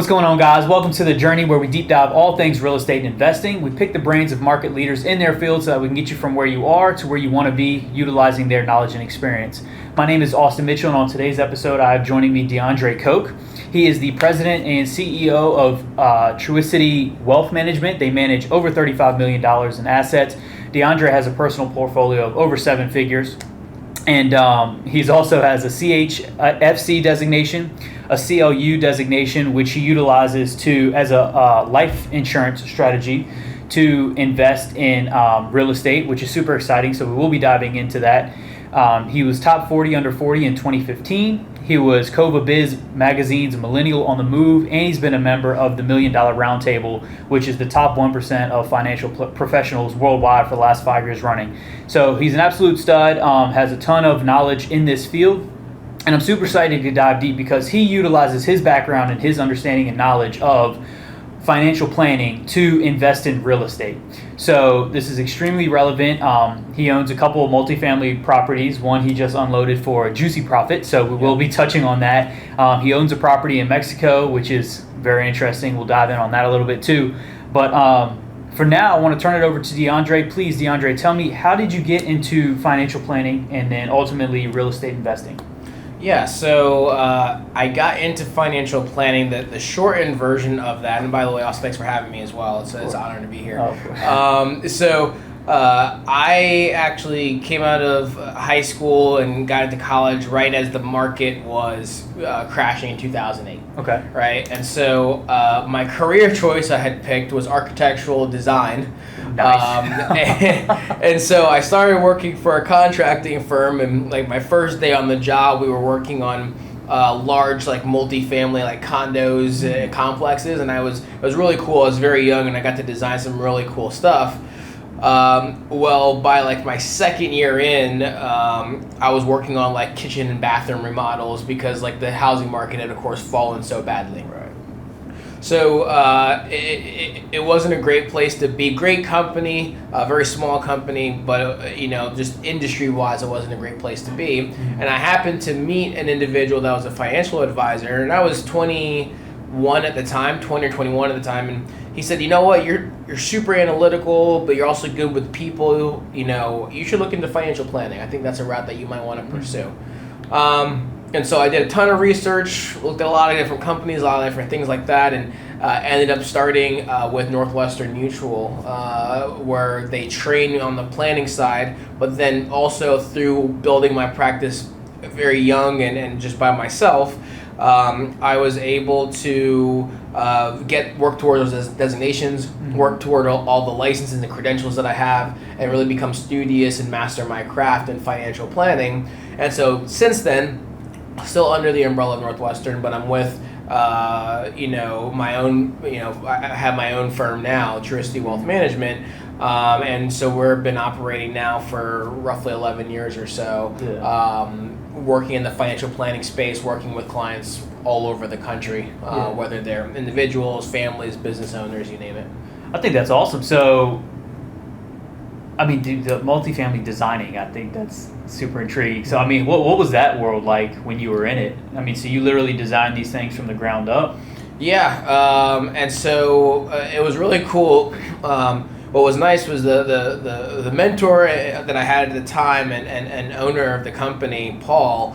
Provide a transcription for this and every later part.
What's going on, guys? Welcome to The Journey, where we deep dive all things real estate and investing. We pick the brains of market leaders in their field so that we can get you from where you are to where you want to be, utilizing their knowledge and experience. My name is Austin Mitchell, and on today's episode, I have joining me DeAndre Coke. He is the president and CEO of Truicity Wealth Management. They manage over $35 million in assets. DeAndre has a personal portfolio of over 7 figures. And he's also has a CHFC designation, a CLU designation, which he utilizes as a life insurance strategy to invest in real estate, which is super exciting. So we will be diving into that. He was top 40 under 40 in 2015. He was Cova Biz Magazine's Millennial on the Move, and he's been a member of the $1 Million Roundtable, which is the top 1% of financial professionals worldwide for the last 5 years running. So he's an absolute stud, has a ton of knowledge in this field, and I'm super excited to dive deep because he utilizes his background and his understanding and knowledge of financial planning to invest in real estate. So this is extremely relevant. He owns a couple of multifamily properties. One he just unloaded for a juicy profit, so we will be touching on that. He owns a property in Mexico, which is very interesting. We'll dive in on that a little bit too. But for now, I want to turn it over to DeAndre. Please, DeAndre, tell me, how did you get into financial planning and then ultimately real estate investing? Yeah, so I got into financial planning, the shortened version of that. And by the way, Austin, thanks for having me as well. It's an honor to be here. I actually came out of high school and got into college right as the market was crashing in 2008. Okay. Right, and so my career choice I had picked was architectural design. Nice. And so I started working for a contracting firm, and like my first day on the job, we were working on large like multifamily like condos, complexes, and it was really cool. I was very young, and I got to design some really cool stuff. Well, by like my second year in, I was working on like kitchen and bathroom remodels because like the housing market had of course fallen so badly. Right. So it wasn't a great place to be. Great company, a very small company, but just industry-wise, it wasn't a great place to be. Mm-hmm. And I happened to meet an individual that was a financial advisor, and I was 21 at the time, 20 or 21 at the time, and he said, "You know what? You're super analytical, but you're also good with people. You should look into financial planning. I think that's a route that you might want to pursue." And so I did a ton of research, looked at a lot of different companies, a lot of different things like that, and ended up starting with Northwestern Mutual, where they train me on the planning side, but then also through building my practice very young and just by myself, I was able to work toward those designations, work toward all the licenses and credentials that I have, and really become studious and master my craft in financial planning. And so since then, still under the umbrella of Northwestern, but I'm with my own, I have my own firm now, Truicity Wealth Management, and so we've been operating now for roughly 11 years or so, working in the financial planning space, working with clients all over the country, whether they're individuals, families, business owners, you name it. I think that's awesome. So, I mean, the multifamily designing, I think that's super intriguing. So, I mean, what was that world like when you were in it? I mean, so you literally designed these things from the ground up? Yeah, and so it was really cool. What was nice was the mentor that I had at the time and owner of the company, Paul.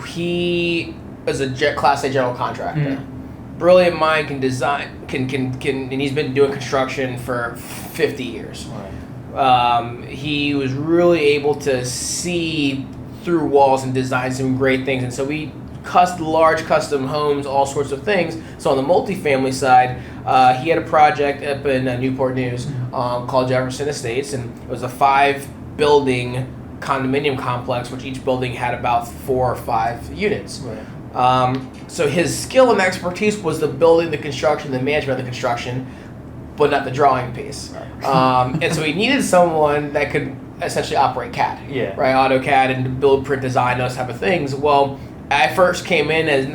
He is a Class A general contractor. Mm-hmm. Brilliant mind, can design, can, and he's been doing construction for 50 years. Right. He was really able to see through walls and design some great things, and so we large custom homes, all sorts of things. So on the multifamily side, he had a project up in Newport News called Jefferson Estates, and it was a 5-building condominium complex, which each building had about 4 or 5 units. Right. So his skill and expertise was the building, the construction, the management of the construction, but not the drawing piece. Right. And so he needed someone that could essentially operate CAD, right? AutoCAD and build, print, design, those type of things. Well, I first came in as,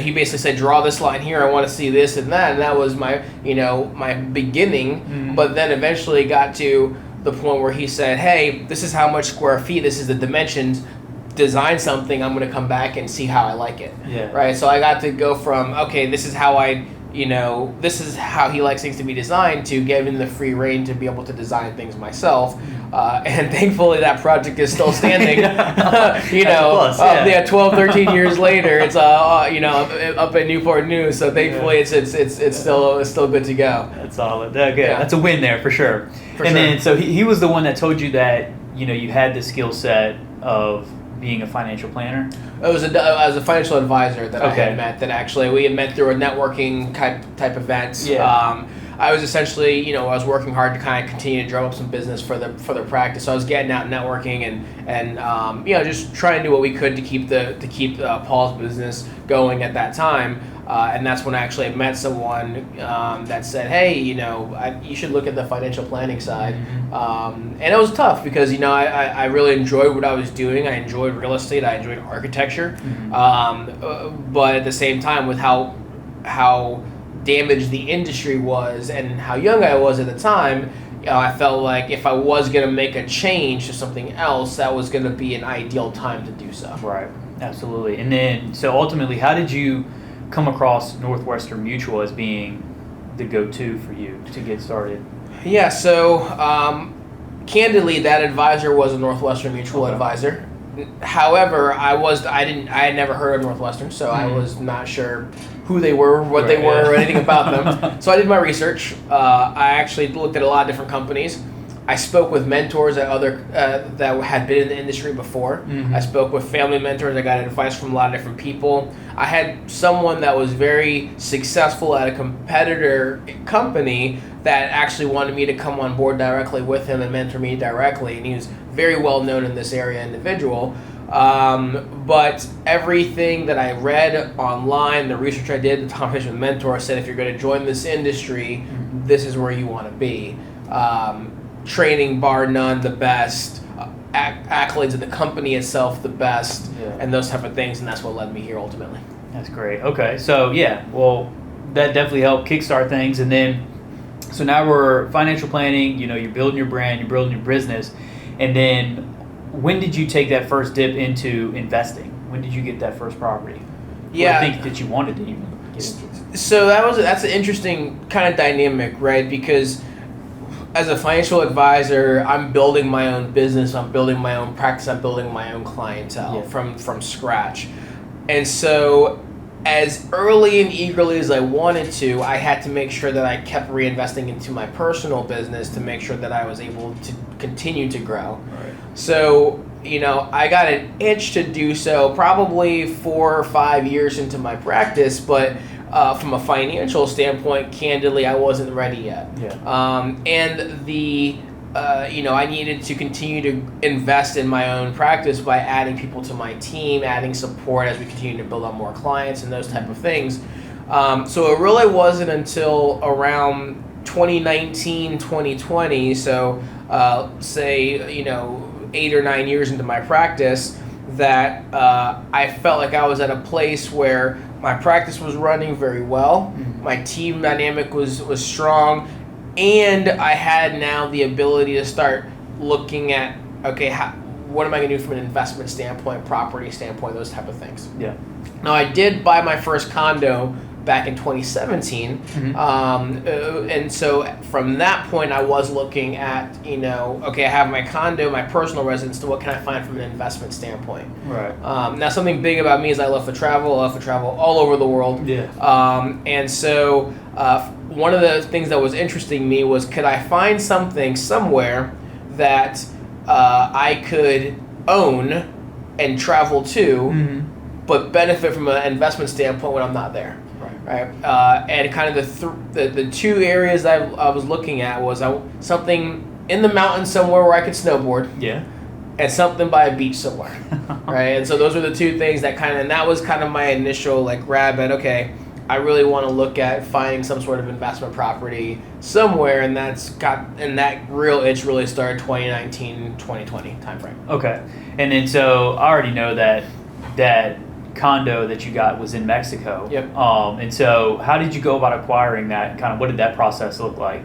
he basically said, draw this line here, I want to see this and that, and that was my, my beginning. Mm-hmm. But then eventually got to the point where he said, hey, this is how much square feet, this is the dimensions, design something, I'm going to come back and see how I like it. Yeah. Right. So I got to go from, okay, this is how this is how he likes things to be designed, to give him the free reign to be able to design things myself. And thankfully that project is still standing. 12, 13 years later, it's up at Newport News. So thankfully it's still good to go. That's solid. Good. Yeah. That's a win there for sure. Then so he was the one that told you that you had the skill set of being a financial planner? It was a financial advisor that I had met, that actually we had met through a networking type event. Yeah. I was essentially, I was working hard to kind of continue to drum up some business for the practice. So I was getting out networking and just trying to do what we could to keep Paul's business going at that time. And that's when I actually met someone that said, hey, you should look at the financial planning side. And it was tough because, I really enjoyed what I was doing. I enjoyed real estate. I enjoyed architecture. But at the same time, with how damaged the industry was and how young I was at the time, I felt like if I was going to make a change to something else, that was going to be an ideal time to do so. Right. Absolutely. And then, so ultimately, how did you come across Northwestern Mutual as being the go-to for you to get started? Yeah, so candidly, that advisor was a Northwestern Mutual advisor. However, I had never heard of Northwestern, so I was not sure who they were, what they were, or anything about them. So I did my research. I actually looked at a lot of different companies. I spoke with mentors at that had been in the industry before. I spoke with family mentors. I got advice from a lot of different people. I had someone that was very successful at a competitor company that actually wanted me to come on board directly with him and mentor me directly. And he was very well known in this area individual. But everything that I read online, the research I did, the conversation with mentor said, if you're going to join this industry, this is where you want to be. Training bar none, the best. Accolades of the company itself, the best, and those type of things, and that's what led me here ultimately. That's great. Okay, so that definitely helped kickstart things, and then so now we're financial planning. You're building your brand, you're building your business, and then when did you take that first dip into investing? When did you get that first property? Yeah, I think that you wanted to even get into. So that's an interesting kind of dynamic, right? Because as a financial advisor, I'm building my own business, I'm building my own practice, I'm building my own clientele from scratch. And so as early and eagerly as I wanted to, I had to make sure that I kept reinvesting into my personal business to make sure that I was able to continue to grow. Right. So, I got an itch to do so probably 4 or 5 years into my practice, but from a financial standpoint, candidly, I wasn't ready yet. And I needed to continue to invest in my own practice by adding people to my team, adding support as we continue to build on more clients and those type of things. So it really wasn't until around 2019, 2020, so say, 8 or 9 years into my practice, that I felt like I was at a place where my practice was running very well, my team dynamic was strong, and I had now the ability to start looking at, what am I going to do from an investment standpoint, property standpoint, those type of things. Yeah. Now, I did buy my first condo back in 2017, and so from that point I was looking at, I have my condo, my personal residence, so what can I find from an investment standpoint? Right. Now, something big about me is I love to travel all over the world. And so one of the things that was interesting me was, could I find something somewhere that I could own and travel to, but benefit from an investment standpoint when I'm not there. Right. And kind of the two areas I was looking at was something in the mountains somewhere where I could snowboard. Yeah. And something by a beach somewhere. Right. And so those were the two things that was kind of my initial grab at, I really want to look at finding some sort of investment property somewhere, and that real itch really started 2019, 2020 timeframe. Okay. And then so I already know that condo that you got was in Mexico. Yep. And so how did you go about acquiring that? Kind of what did that process look like?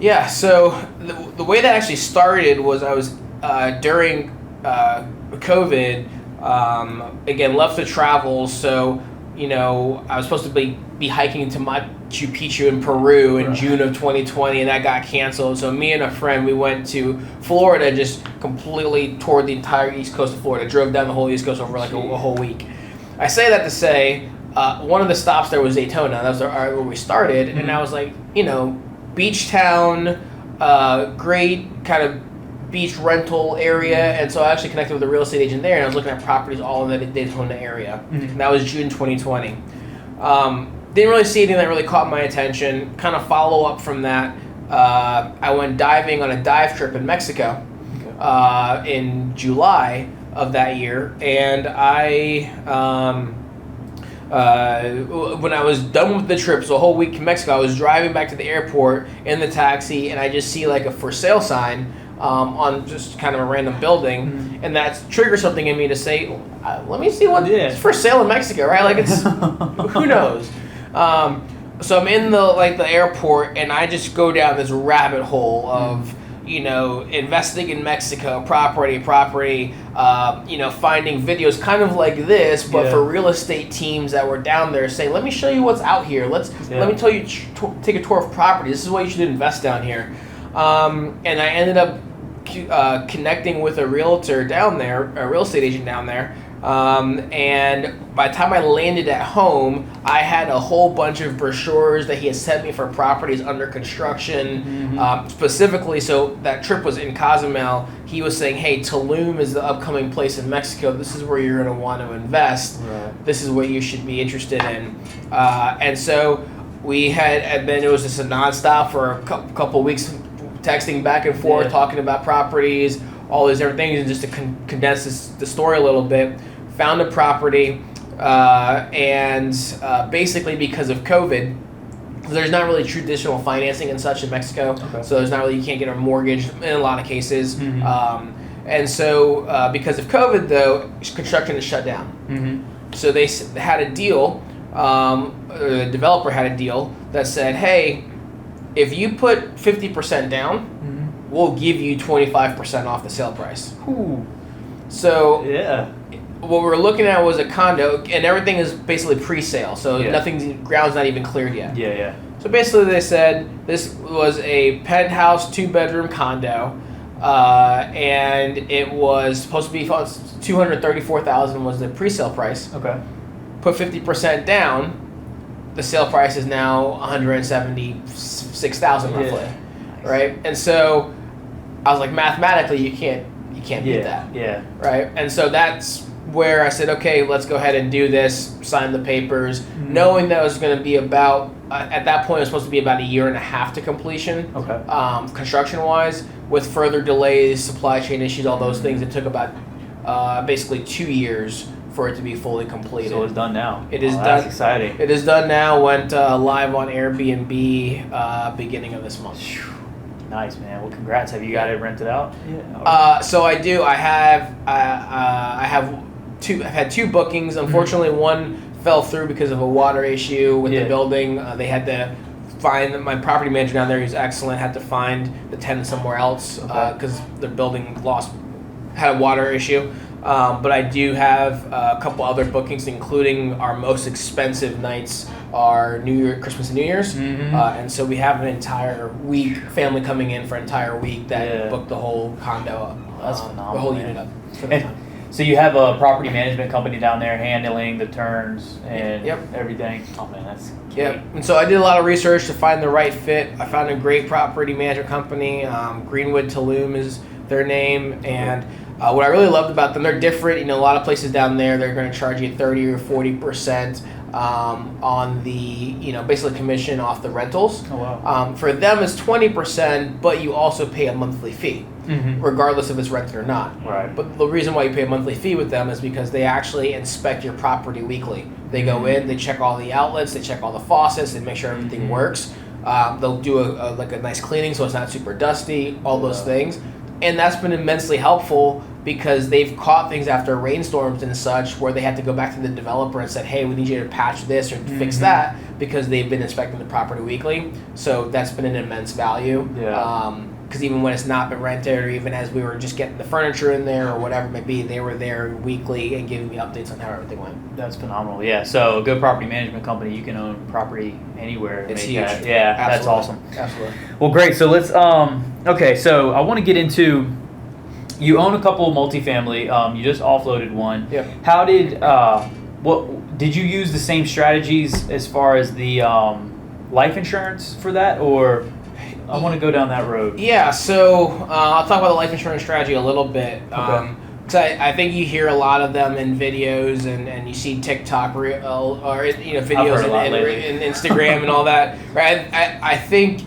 Yeah, so the way that actually started was I was during COVID, again, left to travel. So, I was supposed to be hiking to Machu Picchu in Peru in June of 2020, and that got canceled. So me and a friend, we went to Florida, just completely toured the entire east coast of Florida, drove down the whole east coast over like a whole week. I say that to say, one of the stops there was Daytona. That was where we started, and I was like, beach town, great kind of beach rental area, and so I actually connected with a real estate agent there, and I was looking at properties all in the Daytona area. And that was June 2020. Didn't really see anything that really caught my attention. Kind of follow up from that, I went diving on a dive trip in Mexico in July of that year, and when I was done with the trip, so a whole week in Mexico, I was driving back to the airport in the taxi, and I just see like a for sale sign on just kind of a random building, and that triggers something in me to say, let me see what's for sale in Mexico, right? Like, it's who knows. So I'm in the airport, and I just go down this rabbit hole of investing in Mexico, property, finding videos kind of like this, but for real estate teams that were down there saying, let me show you what's out here. Let me tell you, take a tour of property. This is why you should invest down here. And I ended up connecting with a realtor down there, a real estate agent down there. And by the time I landed at home, I had a whole bunch of brochures that he had sent me for properties under construction. Specifically, so that trip was in Cozumel. He was saying, hey, Tulum is the upcoming place in Mexico. This is where you're going to want to invest. Right. This is what you should be interested in. And so we had been, it was just a nonstop for a couple weeks, texting back and forth, talking about properties, all these different things, and just to condense the story a little bit, found a property, and basically because of COVID, there's not really traditional financing and such in Mexico, so there's not really, you can't get a mortgage in a lot of cases, and so because of COVID though, construction is shut down. So they had a deal, the developer had a deal that said, hey, if you put 50% down, we'll give you 25% off the sale price. So what we're looking at was a condo, and everything is basically pre-sale, so ground's not even cleared yet. So basically they said this was a penthouse 2-bedroom condo, and it was supposed to be $234,000 was the pre-sale price. Put 50% down, the sale price is now $176,000 roughly, right? And so I was like, mathematically, you can't beat that, right? And so that's where I said, okay, let's go ahead and do this, sign the papers, knowing that it was going to be about, at that point, it was supposed to be about 1.5 years to completion, construction-wise, with further delays, supply chain issues, all those things. It took about basically 2 years for it to be fully completed. So it's done now. It is done. That's exciting. It is done now. Went live on Airbnb beginning of this month. Nice, man. Well, congrats. Have you got it rented out? So I do. I have. I have two. I've had 2 bookings. Unfortunately, one fell through because of a water issue with the building. They had to find my property manager down there. He was excellent. Had to find the tenant somewhere else because the building had a water issue. But I do have a couple other bookings, including our most expensive nights are Christmas and New Year's. And so we have an entire week, family coming in for an entire week that booked the whole condo up. That's phenomenal. The whole unit up. So you have a property management company down there handling the turns and everything? Oh man, that's key. And so I did a lot of research to find the right fit. I found a great property management company. Greenwood Tulum is their name, and what I really loved about them, they're different. A lot of places down there, they're going to charge you 30 or 40% on the, basically commission off the rentals. For them, it's 20%, but you also pay a monthly fee, regardless if it's rented or not. But the reason why you pay a monthly fee with them is because they actually inspect your property weekly. They go in, they check all the outlets, they check all the faucets, they make sure everything works. They'll do a nice cleaning so it's not super dusty, all those things. And that's been immensely helpful because they've caught things after rainstorms and such where they had to go back to the developer and said, hey, we need you to patch this or fix that because they've been inspecting the property weekly. So that's been an immense value. because even when it's not been rented, or even as we were just getting the furniture in there or whatever it may be, they were there weekly and giving me updates on how everything went. That's phenomenal. Yeah. So a good property management company, you can own property anywhere. It's Make huge. that. Yeah, Absolutely. that's awesome. Absolutely. Well, great. So let's. Okay. So I want to get into. You own a couple of multifamily. You just offloaded one. Yeah. How did? What did you use the same strategies as far as the life insurance for that, or? I want to go down that road. Yeah, so I'll talk about the life insurance strategy a little bit. Okay. Because I think you hear a lot of them in videos, and you see TikTok or videos and Instagram and all that. Right? I think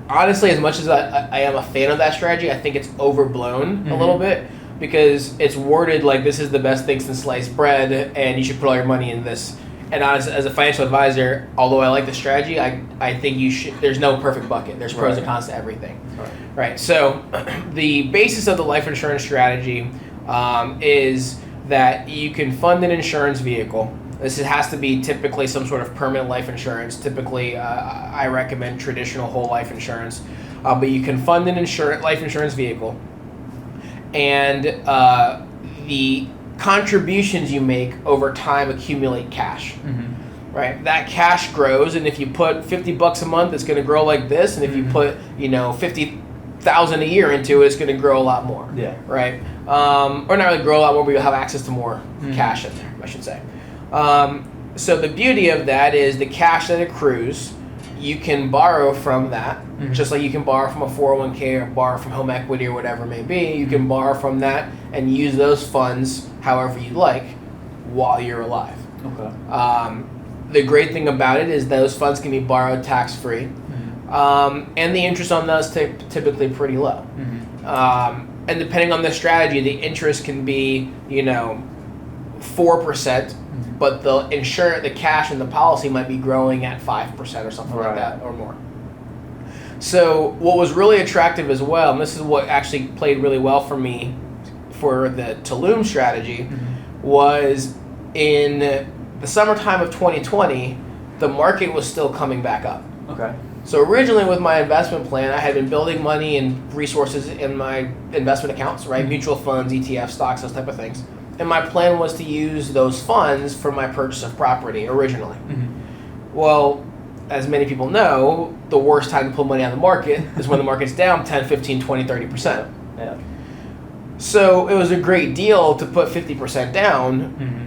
honestly, as much as I am a fan of that strategy, I think it's overblown a little bit, because it's worded like this is the best thing since sliced bread, and you should put all your money in this. And as a financial advisor, although I like the strategy, I think you should. There's no perfect bucket. There's pros and cons to everything. Right. So the basis of the life insurance strategy is that you can fund an insurance vehicle. This has to be typically some sort of permanent life insurance. Typically, I recommend traditional whole life insurance. But you can fund an life insurance vehicle, and the contributions you make over time accumulate cash. Right? That cash grows, and if you put $50 a month, it's going to grow like this, and if you put $50,000 a year into it, it's going to grow a lot more. Yeah. Right? Or not really grow a lot more, but you'll have access to more cash in there, I should say. So the beauty of that is the cash that accrues, you can borrow from that, just like you can borrow from a 401k or borrow from home equity or whatever it may be. You can borrow from that and use those funds however you like while you're alive. Okay. The great thing about it is those funds can be borrowed tax-free, and the interest on those typically pretty low. And depending on the strategy, the interest can be 4%, but the cash in the policy might be growing at 5% or something like that or more. So what was really attractive as well, and this is what actually played really well for me for the Tulum strategy, was in the summertime of 2020, the market was still coming back up. Okay. So originally with my investment plan, I had been building money and resources in my investment accounts, right? Mutual funds, ETFs, stocks, those type of things. And my plan was to use those funds for my purchase of property originally. Well, as many people know, the worst time to pull money out of the market is when the market's down 10, 15, 20, 30%. Yeah. So it was a great deal to put 50% down,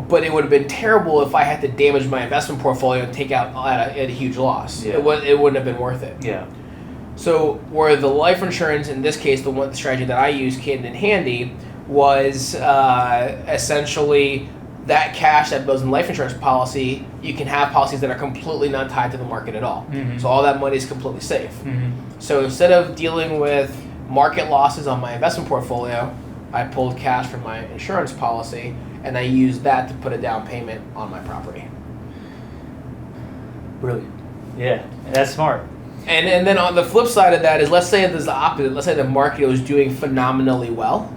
but it would have been terrible if I had to damage my investment portfolio and take out at a huge loss. Yeah. It wouldn't have been worth it. Yeah. So where the life insurance, in this case, the strategy that I used came in handy was essentially that cash that goes in life insurance policy. You can have policies that are completely not tied to the market at all. So all that money is completely safe. So instead of dealing with market losses on my investment portfolio, I pulled cash from my insurance policy, and I used that to put a down payment on my property. Brilliant. Yeah, that's smart. And then on the flip side of that is, let's say there's the opposite. Let's say the market was doing phenomenally well,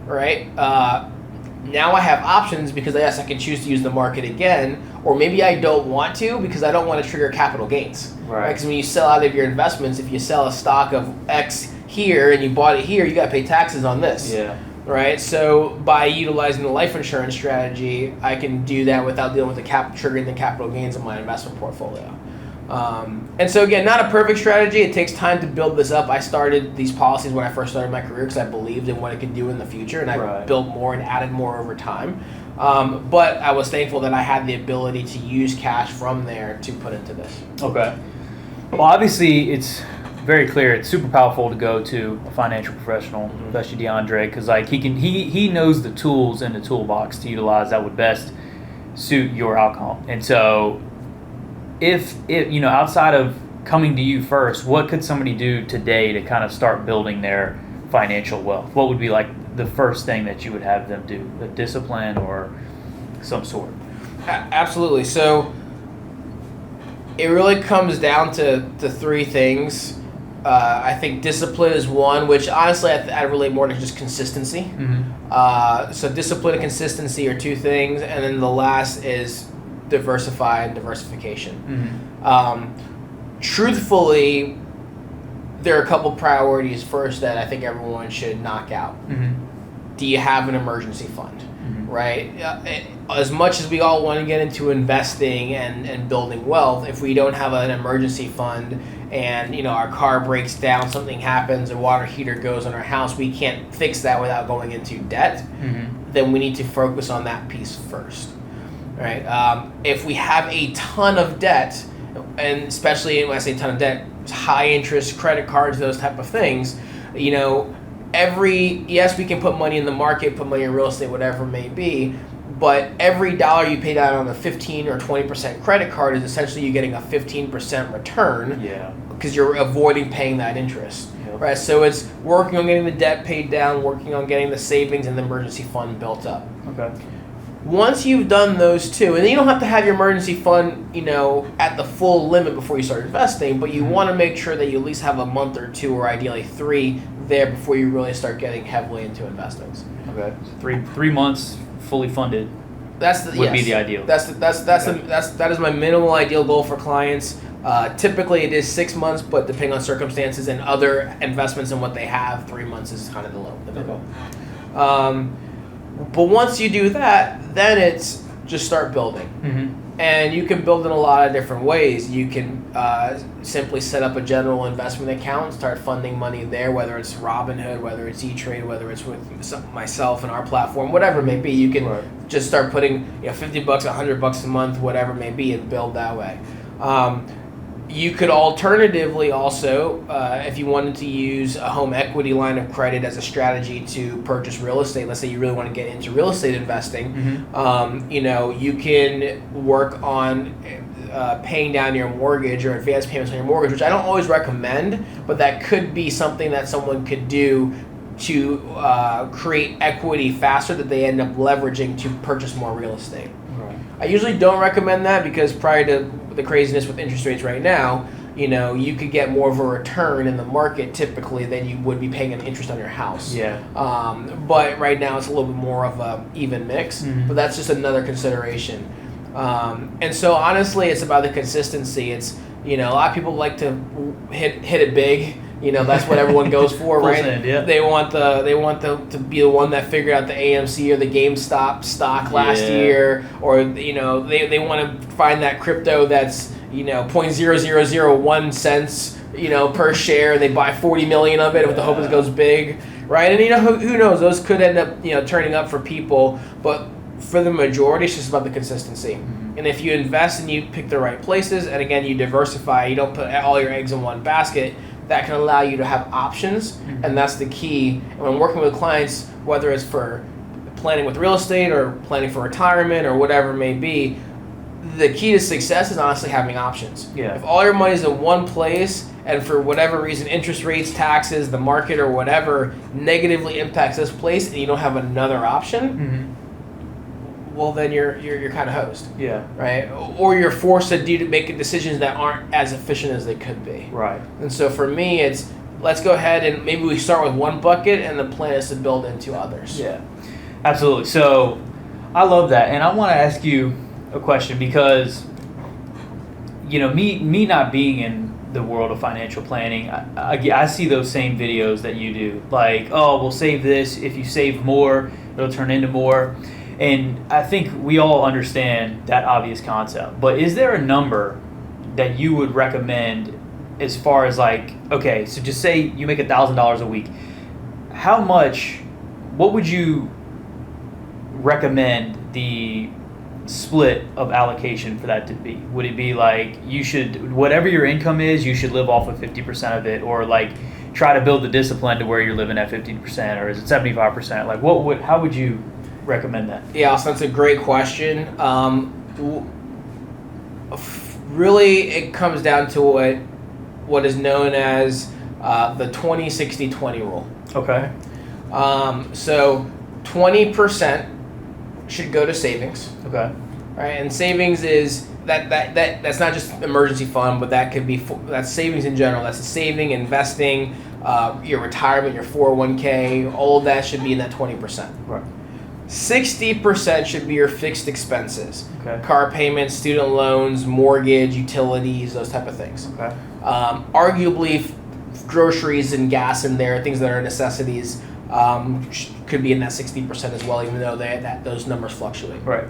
right? Now I have options because, yes, I can choose to use the market again, or maybe I don't want to because I don't want to trigger capital gains. Right? Because when you sell out of your investments, if you sell a stock of X here and you bought it here, you got to pay taxes on this. Yeah. Right? So by utilizing the life insurance strategy, I can do that without dealing with triggering the capital gains in my investment portfolio. And so again, not a perfect strategy. It takes time to build this up. I started these policies when I first started my career because I believed in what it could do in the future, and I built more and added more over time. But I was thankful that I had the ability to use cash from there to put into this. Okay. Well, obviously, it's very clear. It's super powerful to go to a financial professional, especially DeAndre, because like he knows the tools in the toolbox to utilize that would best suit your outcome. And so, if outside of coming to you first, what could somebody do today to kind of start building their financial wealth? What would be like the first thing that you would have them do? A discipline or some sort? Absolutely. So it really comes down to three things. I think discipline is one, which honestly I relate more to just consistency. So discipline and consistency are two things, and then the last is diversify and diversification. Truthfully, there are a couple priorities first that I think everyone should knock out. Do you have an emergency fund? Right? As much as we all want to get into investing and building wealth, if we don't have an emergency fund and our car breaks down, something happens, a water heater goes on our house, we can't fix that without going into debt, then we need to focus on that piece first. Right? If we have a ton of debt, and especially when I say ton of debt, high interest, credit cards, those type of things, yes, we can put money in the market, put money in real estate, whatever it may be, but every dollar you pay down on a 15 or 20% credit card is essentially you getting a 15% return because you're avoiding paying that interest. Right? So it's working on getting the debt paid down, working on getting the savings and the emergency fund built up. Okay. Once you've done those two, and then you don't have to have your emergency fund, at the full limit before you start investing, but you want to make sure that you at least have a month or two, or ideally 3, there before you really start getting heavily into investments. Okay, so 3 months fully funded. Would be the ideal. That is my minimal ideal goal for clients. Typically, it is 6 months, but depending on circumstances and other investments and what they have, 3 months is kind of the middle. But once you do that, then it's just start building. And you can build in a lot of different ways. You can simply set up a general investment account, start funding money there, whether it's Robinhood, whether it's E-Trade, whether it's with myself and our platform, whatever it may be. You can just start putting $50, $100 a month, whatever it may be, and build that way. You could alternatively also, if you wanted to use a home equity line of credit as a strategy to purchase real estate, let's say you really want to get into real estate investing, you can work on paying down your mortgage or advance payments on your mortgage, which I don't always recommend, but that could be something that someone could do to create equity faster that they end up leveraging to purchase more real estate. I usually don't recommend that because prior to the craziness with interest rates right now, you could get more of a return in the market typically than you would be paying an interest on your house. But right now it's a little bit more of a even mix, but that's just another consideration. And so honestly, it's about the consistency. It's, a lot of people like to hit it big. That's what everyone goes for, right? They want to be the one that figured out the AMC or the GameStop stock last year, or they want to find that crypto that's 0.0001 cents per share. They buy 40 million of it with the hope it goes big, right? And who knows? Those could end up turning up for people, but for the majority, it's just about the consistency. And if you invest and you pick the right places, and again you diversify, you don't put all your eggs in one basket, that can allow you to have options, and that's the key. And when working with clients, whether it's for planning with real estate or planning for retirement or whatever it may be, the key to success is honestly having options. If all your money is in one place and for whatever reason, interest rates, taxes, the market or whatever negatively impacts this place and you don't have another option, well then you're kind of hosed. Right? Or you're forced to make decisions that aren't as efficient as they could be. Right. And so for me, it's let's go ahead and maybe we start with one bucket and the plan is to build into others. Absolutely. So I love that, and I want to ask you a question because me not being in the world of financial planning, I see those same videos that you do, like, oh, we'll save this, if you save more it'll turn into more. And I think we all understand that obvious concept. But is there a number that you would recommend as far as like, okay, so just say you make $1,000 a week. What would you recommend the split of allocation for that to be? Would it be like whatever your income is, you should live off of 50% of it, or like try to build the discipline to where you're living at 50%, or is it 75%? Like how would you recommend that? Yeah, so that's a great question. Really, it comes down to what is known as the 20-60-20 rule. Okay. So 20% should go to savings. Okay. Right, and savings is that's not just emergency fund, but that could be that's savings in general. That's a saving, investing, your retirement, your 401k. All of that should be in that 20%. Right. 60% should be your fixed expenses. Okay. Car payments, student loans, mortgage, utilities, those type of things. Okay. Arguably, groceries and gas in there, things that are necessities, could be in that 60% as well, even though those numbers fluctuate. Right.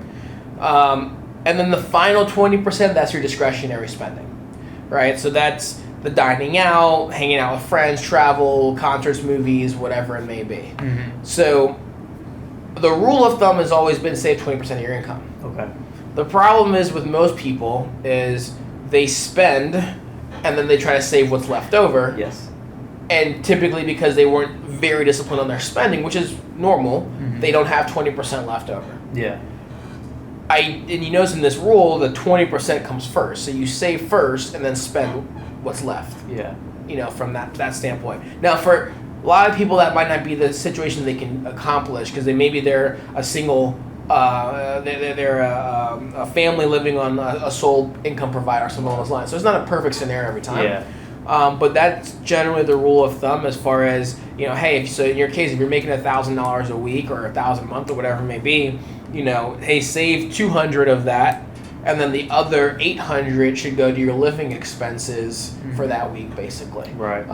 And then the final 20%, that's your discretionary spending, right? So that's the dining out, hanging out with friends, travel, concerts, movies, whatever it may be. Mm-hmm. So the rule of thumb has always been save 20% of your income. Okay. The problem is with most people is they spend and then they try to save what's left over. Yes. And typically because they weren't very disciplined on their spending, which is normal, they don't have 20% left over. Yeah. And you notice in this rule, the 20% comes first. So you save first and then spend what's left. Yeah. From that standpoint. Now, for a lot of people, that might not be the situation they can accomplish because they're a single, they're a family living on a sole income provider or something along those lines. So it's not a perfect scenario every time. Yeah. But that's generally the rule of thumb as far as, hey, so in your case, if you're making $1,000 a week or $1,000 a month or whatever it may be, hey, save 200 of that, and then the other 800 should go to your living expenses for that week, basically. Right.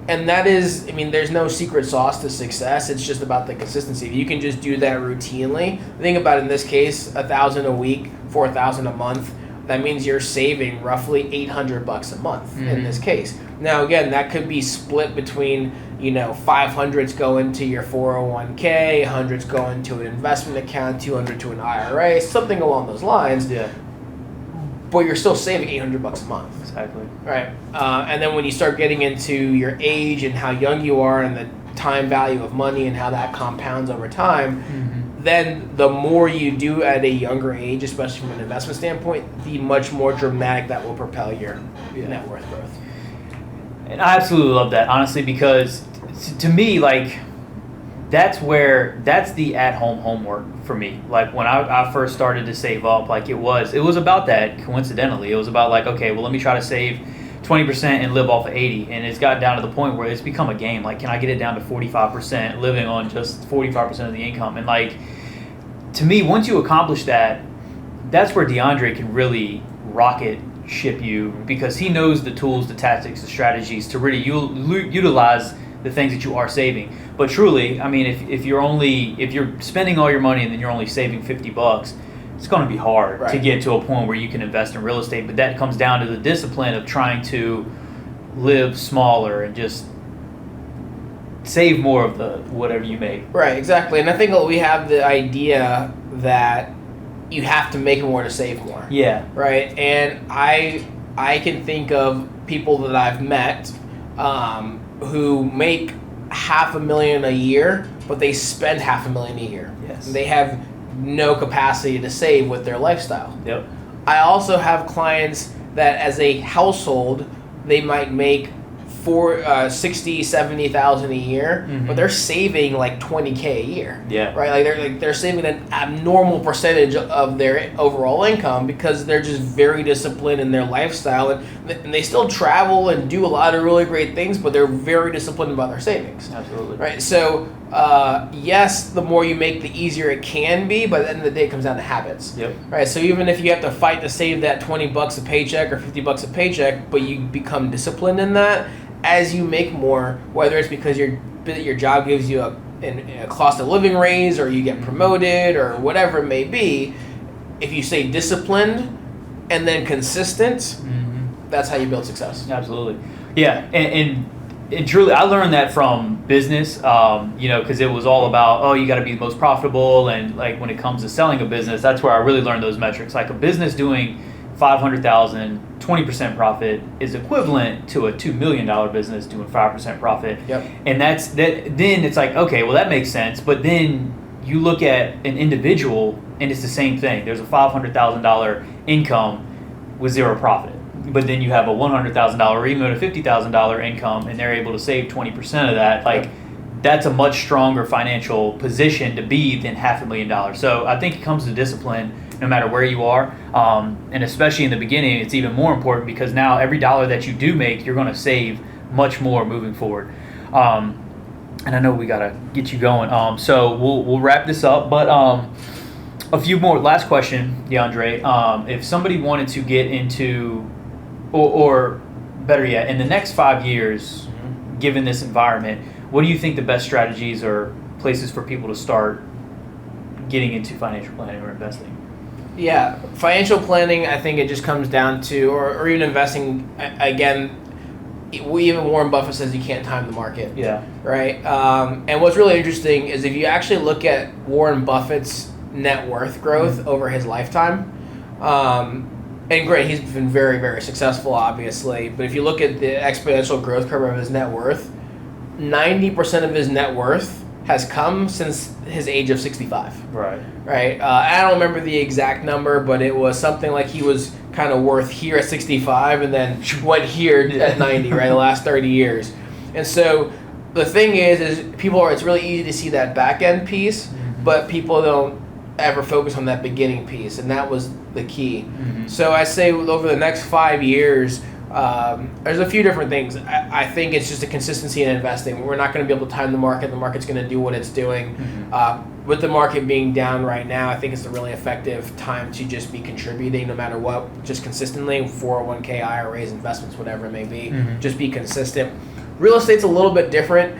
And that is, there's no secret sauce to success. It's just about the consistency. If you can just do that routinely, think about it in this case, $1,000 a week, $4,000 a month. That means you're saving roughly $800 a month in this case. Now, again, that could be split between, 500's going to your 401k, 100's going to an investment account, 200 to an IRA, something along those lines. Yeah. But you're still saving $800 a month. Exactly. Right. And then when you start getting into your age and how young you are and the time value of money and how that compounds over time, then the more you do at a younger age, especially from an investment standpoint, the much more dramatic that will propel your net worth growth. And I absolutely love that, honestly, because to me, that's the at-home homework for me. Like when I first started to save up, it was about that. Coincidentally, it was about okay, well, let me try to save 20% and live off of 80, and it's got down to the point where it's become a game. Can I get it down to 45%, living on just 45% of the income? And to me, once you accomplish that, that's where DeAndre can really rocket ship you, because he knows the tools, the tactics, the strategies to really utilize the things that you are saving. But truly, if you're spending all your money and then you're only saving $50, it's going to be hard to get to a point where you can invest in real estate. But that comes down to the discipline of trying to live smaller and just save more of the whatever you make. Right, exactly. And I think we have the idea that you have to make more to save more. Yeah. Right. And I can think of people that I've met who make $500,000 a year, but they spend $500,000 a year. Yes. And they have no capacity to save with their lifestyle. Yep. I also have clients that as a household, they might make $60,000-$70,000 a year, but they're saving $20K a year. Yeah. Right. They're saving an abnormal percentage of their overall income because they're just very disciplined in their lifestyle, and they still travel and do a lot of really great things, but they're very disciplined about their savings. Absolutely. Right. So yes, the more you make, the easier it can be, but at the end of the day, it comes down to habits. Yep. Right. So even if you have to fight to save that $20 a paycheck or $50 a paycheck, but you become disciplined in that, as you make more, whether it's because your job gives you a cost of living raise or you get promoted or whatever it may be, if you stay disciplined and then consistent, that's how you build success. Absolutely. Yeah, and truly, I learned that from business, because it was all about, you got to be the most profitable, and when it comes to selling a business, that's where I really learned those metrics. A business doing $500,000, 20% profit is equivalent to a $2 million business doing 5% profit. Yep. And that's that. Then it's okay, well, that makes sense. But then you look at an individual, and it's the same thing. There's a $500,000 income with zero profit, but then you have a $100,000 or even a $50,000 income, and they're able to save 20% of that. That's a much stronger financial position to be than $500,000. So I think it comes to discipline, no matter where you are, and especially in the beginning, it's even more important because now every dollar that you do make, you're going to save much more moving forward. And I know we got to get you going, so we'll wrap this up. But a few more. Last question, DeAndre. If somebody wanted to get into, or better yet, in the next 5 years, given this environment, what do you think the best strategies or places for people to start getting into financial planning or investing? Yeah, financial planning, I think it just comes down to, or even investing, again, even Warren Buffett says you can't time the market. Yeah. Right? And what's really interesting is if you actually look at Warren Buffett's net worth growth over his lifetime, and great, he's been very, very successful, obviously, but if you look at the exponential growth curve of his net worth, 90% of his net worth has come since his age of 65. Right? I don't remember the exact number, but it was something like he was kind of worth here at 65 and then went here at 90, right? The last 30 years. And so the thing is it's really easy to see that back end piece, but people don't ever focus on that beginning piece, and that was the key. So I say over the next 5 years, there's a few different things. I think it's just a consistency in investing. We're not going to be able to time the market. The market's going to do what it's doing. With the market being down right now, I think it's a really effective time to just be contributing no matter what, just consistently, 401k, IRAs, investments, whatever it may be. Just be consistent. Real estate's a little bit different.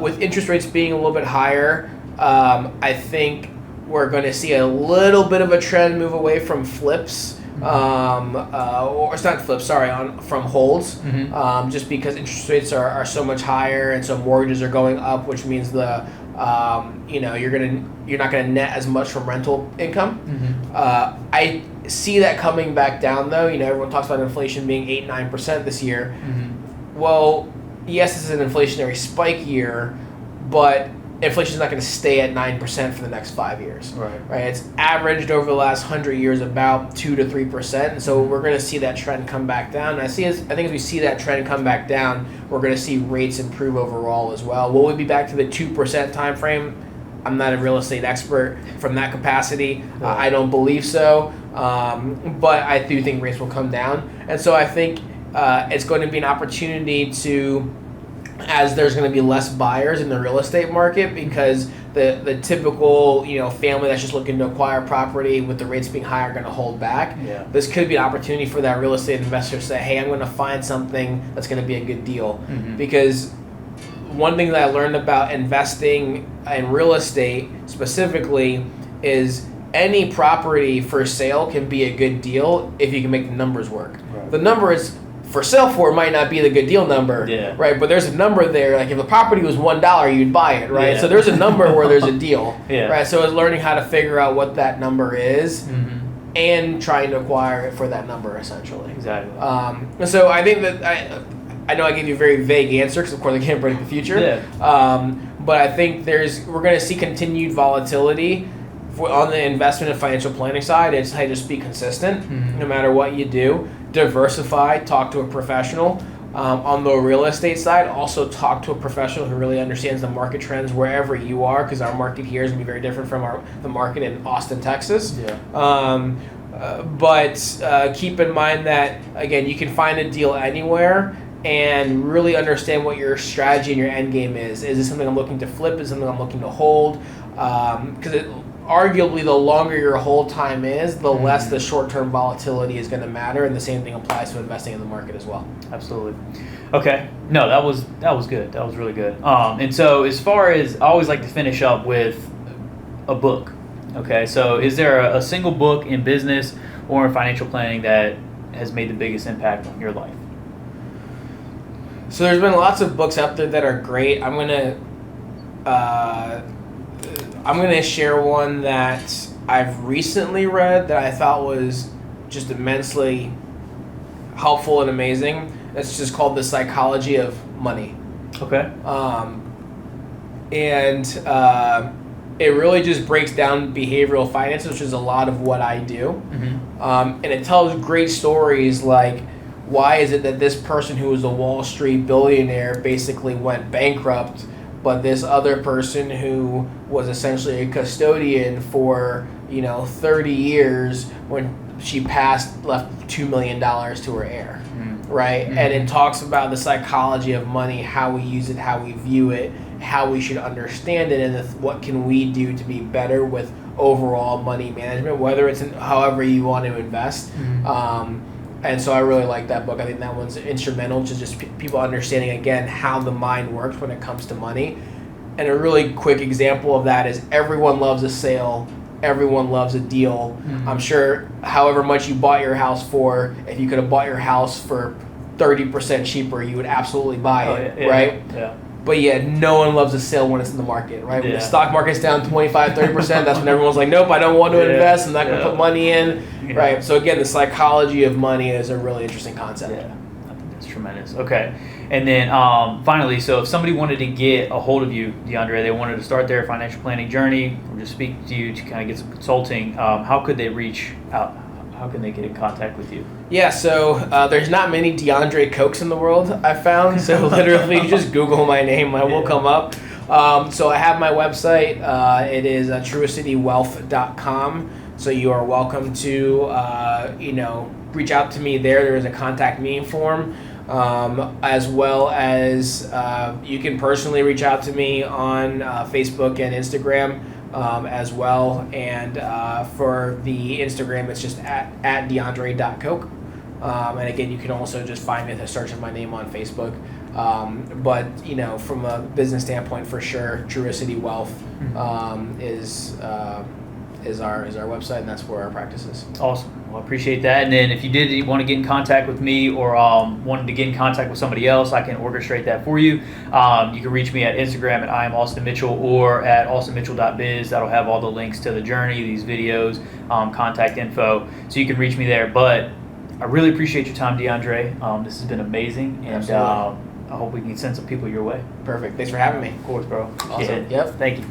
With interest rates being a little bit higher, I think we're going to see a little bit of a trend move away from flips. Or it's not flips, sorry, from holds, just because interest rates are so much higher, and so mortgages are going up, which means you're not gonna net as much from rental income. I see that coming back down though. Everyone talks about inflation being 8-9% this year. Well, yes, this is an inflationary spike year, but inflation is not going to stay at 9% for the next 5 years. Right? It's averaged over the last 100 years about 2 to 3%, and so we're going to see that trend come back down. And I think as we see that trend come back down, we're going to see rates improve overall as well. Will we be back to the 2% time frame? I'm not a real estate expert from that capacity. I don't believe so, but I do think rates will come down, and so I think it's going to be an opportunity to, as there's going to be less buyers in the real estate market, because the typical family that's just looking to acquire property with the rates being higher are going to hold back. This could be an opportunity for that real estate investor to say, hey, I'm going to find something that's going to be a good deal. Because one thing that I learned about investing in real estate specifically is any property for sale can be a good deal if you can make the numbers work. The number is for sale for might not be the good deal number, right? But there's a number there. Like if the property was $1, you'd buy it, right? So there's a number where there's a deal, right? So it's learning how to figure out what that number is and trying to acquire it for that number, essentially. Exactly. So I think that I know I gave you a very vague answer because of course I can't predict the future. But I think we're going to see continued volatility on the investment and financial planning side. It's how just be consistent no matter what you do. Diversify, talk to a professional. On the real estate side, also talk to a professional who really understands the market trends wherever you are, because our market here is going to be very different from the market in Austin, Texas. But keep in mind that, again, you can find a deal anywhere and really understand what your strategy and your end game is. Is this something I'm looking to flip? Is it something I'm looking to hold? Because arguably, the longer your hold time is, the less the short-term volatility is going to matter, and the same thing applies to investing in the market as well. Absolutely. Okay. No, that was good. That was really good. And so as far as, I always like to finish up with a book. Okay. So is there a single book in business or in financial planning that has made the biggest impact on your life? So there's been lots of books out there that are great. I'm gonna share one that I've recently read that I thought was just immensely helpful and amazing. It's just called The Psychology of Money. Okay. It really just breaks down behavioral finance, which is a lot of what I do. And it tells great stories like, why is it that this person who was a Wall Street billionaire basically went bankrupt, but this other person who was essentially a custodian for 30 years, when she passed, left $2 million to her heir, right? And it talks about the psychology of money, how we use it, how we view it, how we should understand it, and what can we do to be better with overall money management, whether it's however you want to invest. And so I really like that book. I think that one's instrumental to just people understanding, again, how the mind works when it comes to money. And a really quick example of that is everyone loves a sale. Everyone loves a deal. I'm sure however much you bought your house for, if you could have bought your house for 30% cheaper, you would absolutely buy it, right? Yeah. But yet no one loves a sale when it's in the market, right? When Yeah. the stock market's down 25, 30%, that's when everyone's like, nope, I don't want to invest. I'm not going to put money in, right? So again, the psychology of money is a really interesting concept. Yeah, I think that's tremendous. Okay. And then finally, so if somebody wanted to get a hold of you, DeAndre, they wanted to start their financial planning journey or just speak to you to kind of get some consulting, how could they reach out? How can they get in contact with you? Yeah, so there's not many DeAndre Cokes in the world, I found. So literally, you just Google my name, I will come up. So I have my website. It is truicitywealth.com. So you are welcome to, reach out to me there. There is a contact me form. As well as you can personally reach out to me on Facebook and Instagram as well. And for the Instagram, it's just at DeAndre.Coke. And again, you can also just find me with a search of my name on Facebook. But from a business standpoint, for sure, Truicity Wealth is our website, and that's where our practice is. Awesome. Well, I appreciate that. And then if you did want to get in contact with me or wanted to get in contact with somebody else, I can orchestrate that for you. You can reach me at Instagram at I am Austin Mitchell or at austinmitchell.biz. That'll have all the links to the journey, these videos, contact info. So you can reach me there. But I really appreciate your time, DeAndre. This has been amazing. And I hope we can send some people your way. Perfect. Thanks for having me. Of course, bro. Awesome. Yep. Thank you.